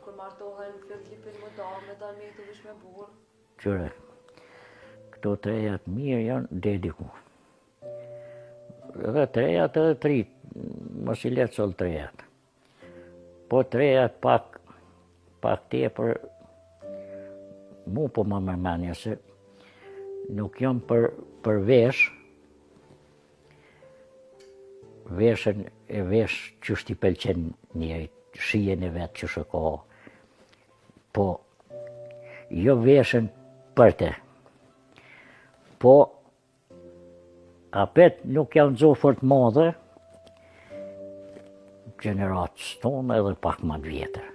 kur martohen, Filipin më dame, me të vish me burë? Qyre, këto trejat mirë janë dediku. Edhe trejat edhe trit, mos I letë sol trejat. Po trejat pak tepër, mu po më mërmenja se nuk jam për vesh, veshën e vesh qësht I pëlqen njerit, shijen e vetë që shëko, po jo veshën për te, po apet nuk janë zo fort madhe, gjeneratës tonë edhe pak më të vjetër.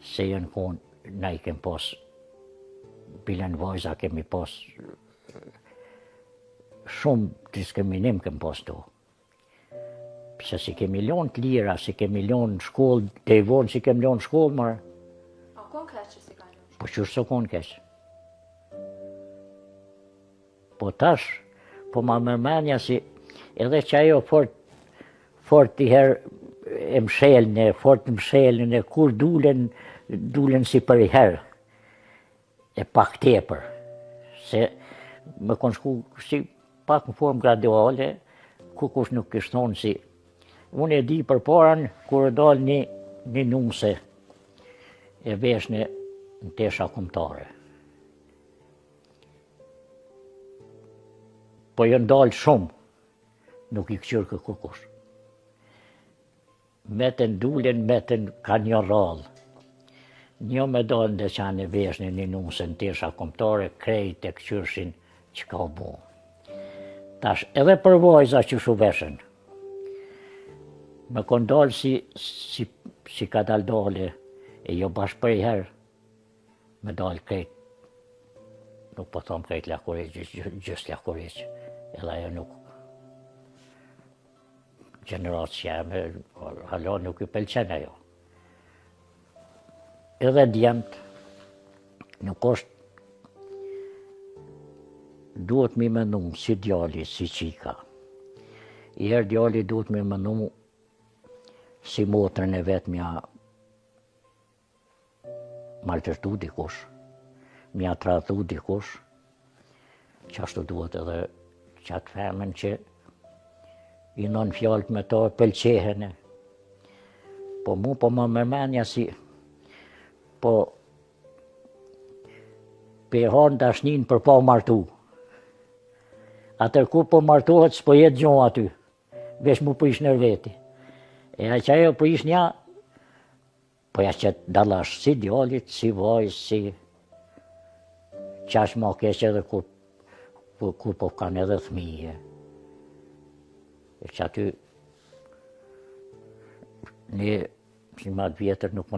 Se janë konë, na I kem pas, bilen vajza kemi pas, shumë diskriminim kem pas to. Pse si kemi lonë të lira, si kemi lonë shkollë, te I vonë si kemi lonë shkollë, marë. A konë keqë që si ka lonë? Po qërë së konë keqë. Po tash, po ma mërmenja si, edhe që ajo fort I herë e mshelën, fort mshelën, kur dulen si për I herë, e pak tepër. Se me konë shku si pak në formë graduale, ku kush nuk kishtë thonë si, unë e di për paran, kur e dalë një numse e vesh në tesha kombëtare. Po jë ndalë shumë, nuk I këqyrë kë kush. Meten dulen, meten ka një rallë. Një me dalë në deqan e vesh në një numse në tesha kombëtare, krejt e këqyrshin që ka u bo. Tash edhe për vajza që shu veshen, me kon dalë si ka dalë, e jo bashkë për I herë, me dalë krejt, nuk po thomë krejt lakureq, gjës lakureq, edhe ajo nuk, gjeneratës jeme, hala nuk I pëlqen ajo. Edhe djemët, nuk është, duhet mi menu si djali, si qika. I herë djali duhet mi menu si motrën e vetë mja maltërtu dikush, mja tratu dikush, qashtu duhet edhe qatë femen që I non fjallët me ta pëlqehene. Po mu po më mërmenja si, po pe hanë dashnin për pa martu. Atër kur po martohet s'po jetë gjohë aty, vesh mu prish nër veti. E a që ajo prish nja, po ja qëtë dalash si djallit, si vajzë, si qash ma keq edhe kur po kanë edhe thmije. E që aty, një si ma të vjetër nuk më